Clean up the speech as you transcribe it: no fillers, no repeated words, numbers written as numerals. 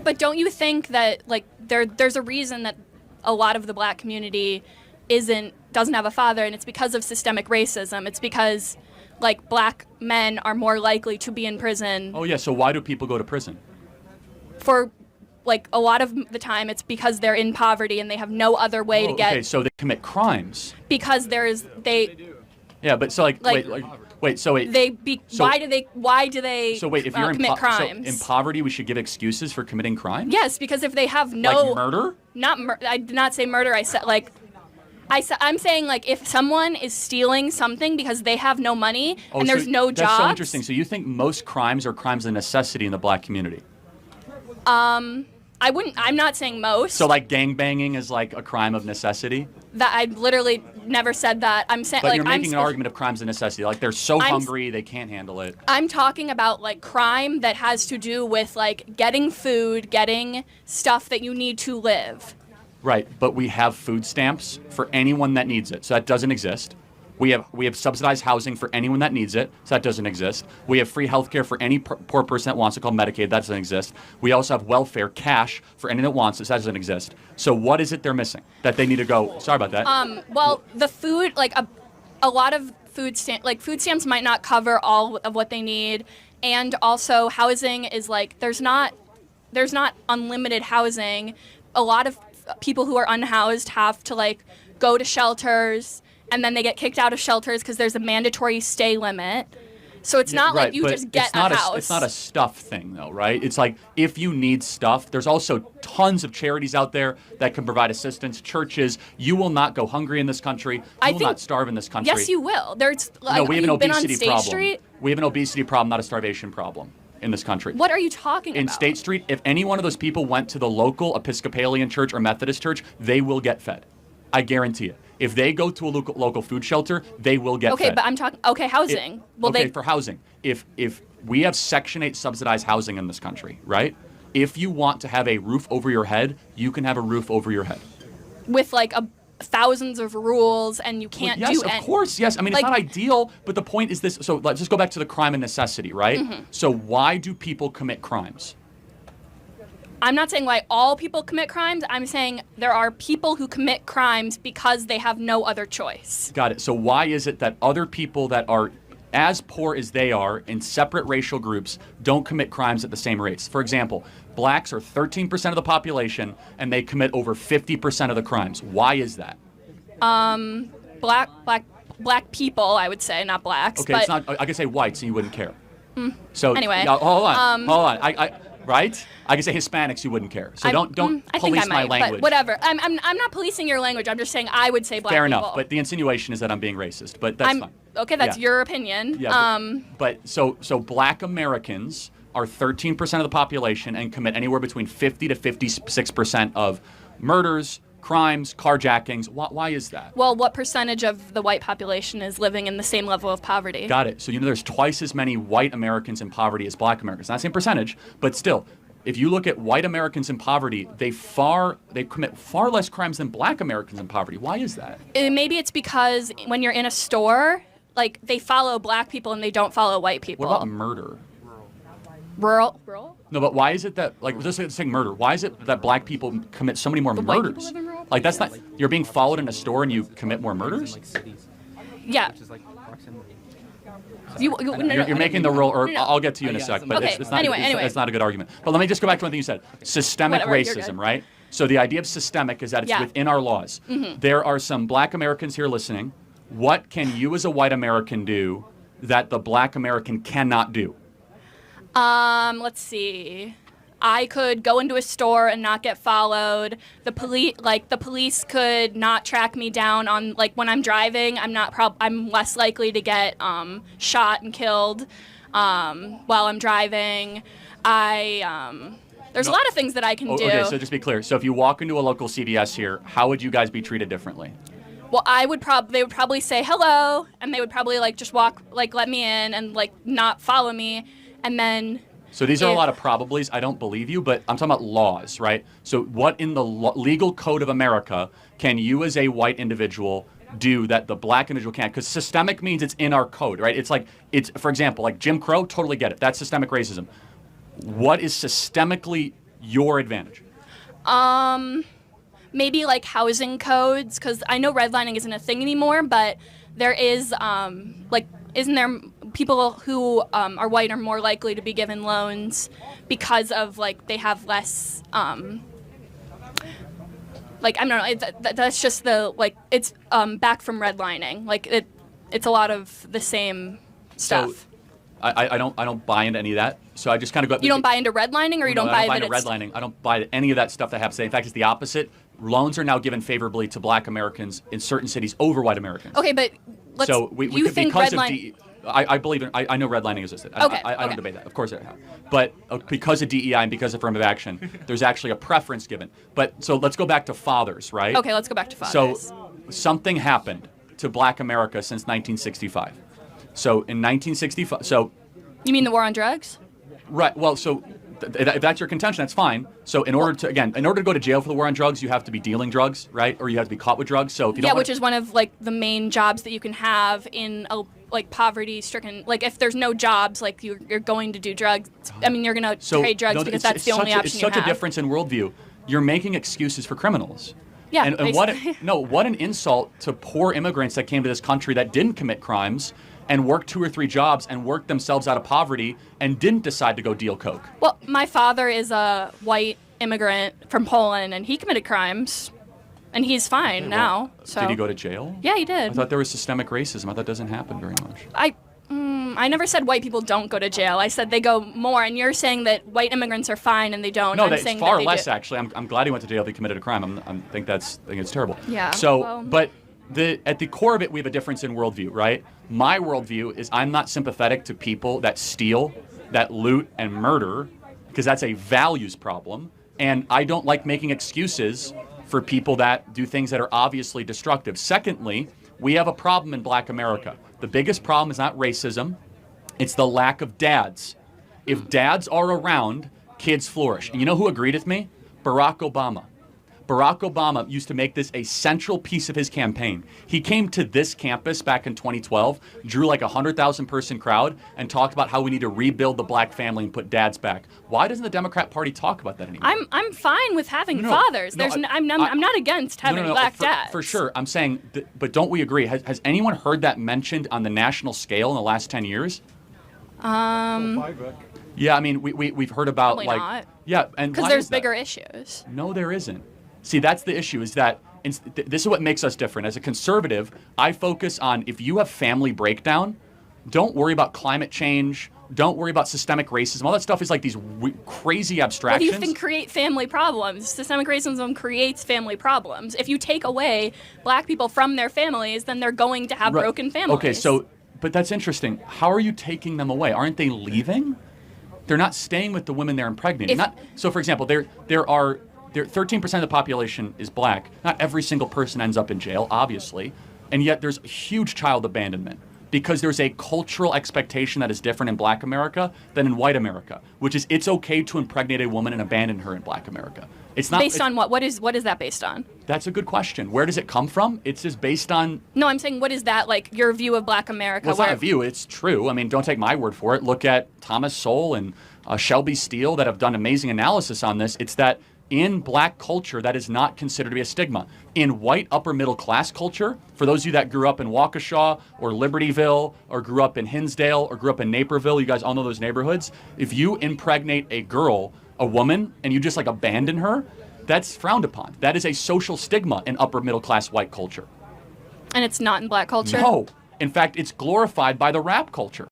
But don't you think that like there's a reason that a lot of the black community doesn't have a father, and it's because of systemic racism. It's because like black men are more likely to be in prison. Oh yeah, so why do people go to prison? For like a lot of the time it's because they're in poverty and they have no other way to get. Okay, so they commit crimes. Because Yeah, but so wait, so wait. Why do they So wait, if you're commit crimes? So in poverty, we should give excuses for committing crimes? Yes, because if they have no like murder? I did not say murder. I'm saying like if someone is stealing something because they have no money and there's no jobs. That's so interesting. So you think most crimes are crimes of necessity in the black community? I'm not saying most. So like gangbanging is like a crime of necessity? That I literally never said that. I'm saying, but you're making an argument of crimes of necessity. Like they're so hungry they can't handle it. I'm talking about like crime that has to do with like getting food, getting stuff that you need to live. Right, but we have food stamps for anyone that needs it, so that doesn't exist. We have subsidized housing for anyone that needs it, so that doesn't exist. We have free health care for any poor person that wants it, called Medicaid, that doesn't exist. We also have welfare, cash, for anyone that wants it, so that doesn't exist. So what is it they're missing that they need to go, sorry about that. Well, the food, like a lot of food stamps might not cover all of what they need, and also housing is like, there's not unlimited housing. A lot of people who are unhoused have to like go to shelters, and then they get kicked out of shelters because there's a mandatory stay limit. So it's not like you just get a house. It's not a stuff thing, though, right? It's like if you need stuff, there's also tons of charities out there that can provide assistance. Churches, you will not go hungry in this country. You will not starve in this country. Yes, you will. No, we have an obesity problem. Street? We have an obesity problem, not a starvation problem in this country. What are you talking about? In State Street, if any one of those people went to the local Episcopalian church or Methodist church, they will get fed. I guarantee it. If they go to a local food shelter, they will get fed. Okay, but I'm talking, housing. For housing. If we have Section 8 subsidized housing in this country, right? If you want to have a roof over your head, you can have a roof over your head. With like thousands of rules, and you can't do anything. Yes, of course, yes. I mean, it's not ideal, but the point is this. So let's just go back to the crime and necessity, right? Mm-hmm. So why do people commit crimes? I'm not saying why all people commit crimes. I'm saying there are people who commit crimes because they have no other choice. Got it. So why is it that other people that are as poor as they are in separate racial groups don't commit crimes at the same rates? For example, blacks are 13% of the population and they commit over 50% of the crimes. Why is that? Black people, I would say, not blacks. Okay, but it's not. I could say whites and you wouldn't care. So anyway, hold on. Right? I can say Hispanics, you wouldn't care. So don't police my language. But whatever. I'm not policing your language. I'm just saying I would say black people. Fair enough. But the insinuation is that I'm being racist. But that's fine. Okay, that's your opinion. Yeah, but so black Americans are 13% of the population and commit anywhere between 50 to 56% of murders, crimes, carjackings. Why is that? Well, what percentage of the white population is living in the same level of poverty? Got it. So there's twice as many white Americans in poverty as black Americans. Not the same percentage, but still, if you look at white Americans in poverty, they commit far less crimes than black Americans in poverty. Why is that? Maybe it's because when you're in a store, like they follow black people and they don't follow white people. What about murder? Rural? No, but why is it that, like, just saying murder, why is it that black people commit so many more murders? White people live in rural? Like, that's not, you're being followed in a store and you commit more murders? Yeah. You're making the rule, or I'll get to you in a sec, but okay. It's not a good argument. But let me just go back to one thing you said. Systemic racism, right? So the idea of systemic is that it's within our laws. Mm-hmm. There are some black Americans here listening. What can you as a white American do that the black American cannot do? Let's see. I could go into a store and not get followed. The police could not track me down on, like, when I'm driving. I'm less likely to get shot and killed while I'm driving. There's a lot of things that I can do. Okay, so just be clear. So if you walk into a local CVS here, how would you guys be treated differently? Well, they would probably say hello, and they would probably just walk, let me in and not follow me. And then... So these are a lot of probablys. I don't believe you, but I'm talking about laws, right? So what in the legal code of America can you as a white individual do that the black individual can't? Because systemic means it's in our code, right? For example, like Jim Crow, totally get it. That's systemic racism. What is systemically your advantage? Maybe like housing codes, because I know redlining isn't a thing anymore, but there is isn't there people who are white are more likely to be given loans because of like they have less I don't know, that's just the like it's back from redlining, like it's a lot of the same stuff. So I don't buy into any of that. So I just kind of go. You don't buy into redlining, or you don't buy into redlining. I don't buy any of that stuff that happens. In fact, it's the opposite. Loans are now given favorably to Black Americans in certain cities over white Americans. Okay, but you think redlining? I believe I know redlining existed. I don't debate that. Of course it has. But because of DEI and because of affirmative action, there's actually a preference given. But so let's go back to fathers, right? Okay, let's go back to fathers. So something happened to Black America since 1965. So in 1965, you mean the war on drugs? Right. Well, so if that's your contention, that's fine. So in order to go to jail for the war on drugs, you have to be dealing drugs, right? Or you have to be caught with drugs. So if you don't which is one of like the main jobs that you can have in a like poverty-stricken. Like if there's no jobs, like you're going to do drugs. I mean, you're going to trade drugs because that's the only option you have. It's such a difference in worldview. You're making excuses for criminals. Yeah. And what an insult to poor immigrants that came to this country that didn't commit crimes and worked 2 or 3 jobs and worked themselves out of poverty and didn't decide to go deal coke. Well, my father is a white immigrant from Poland, and he committed crimes, and he's fine now. So did he go to jail? Yeah, he did. I thought there was systemic racism. I thought that doesn't happen very much. I never said white people don't go to jail. I said they go more, and you're saying that white immigrants are fine and they don't. No, it's far less actually. I'm glad he went to jail if he committed a crime. I think it's terrible. Yeah. So, but at the core of it, we have a difference in worldview, right? My worldview is I'm not sympathetic to people that steal, that loot, and murder, because that's a values problem. And I don't like making excuses for people that do things that are obviously destructive. Secondly, we have a problem in Black America. The biggest problem is not racism, it's the lack of dads. If dads are around, kids flourish. And you know who agreed with me? Barack Obama. Barack Obama used to make this a central piece of his campaign. He came to this campus back in 2012, drew like a 100,000 person crowd, and talked about how we need to rebuild the Black family and put dads back. Why doesn't the Democrat Party talk about that anymore? I'm fine with having fathers. I'm not against having Black dads. For sure. I'm saying, but don't we agree? Has anyone heard that mentioned on the national scale in the last 10 years? Yeah, I mean, we've heard about probably not. Yeah, and because there's bigger issues. No, there isn't. See, that's the issue, is that this is what makes us different. As a conservative, I focus on if you have family breakdown, don't worry about climate change, don't worry about systemic racism. All that stuff is like these crazy abstractions. What do you think create family problems? Systemic racism creates family problems. If you take away Black people from their families, then they're going to have broken families. Okay, but that's interesting. How are you taking them away? Aren't they leaving? They're not staying with the women they're impregnating. So, for example, there 13% of the population is Black. Not every single person ends up in jail, obviously. And yet there's huge child abandonment because there's a cultural expectation that is different in Black America than in white America, which is it's okay to impregnate a woman and abandon her in Black America. It's not based on what? What is that based on? That's a good question. Where does it come from? It's just based on... No, I'm saying what is that, like, your view of Black America? Well, it's not a view. It's true. I mean, don't take my word for it. Look at Thomas Sowell and Shelby Steele that have done amazing analysis on this. It's that in Black culture, that is not considered to be a stigma. In white upper middle class culture, for those of you that grew up in Waukesha or Libertyville or grew up in Hinsdale or grew up in Naperville, you guys all know those neighborhoods. If you impregnate a girl, a woman, and you just like abandon her, that's frowned upon. That is a social stigma in upper middle class white culture. And it's not in Black culture? No. In fact, it's glorified by the rap culture.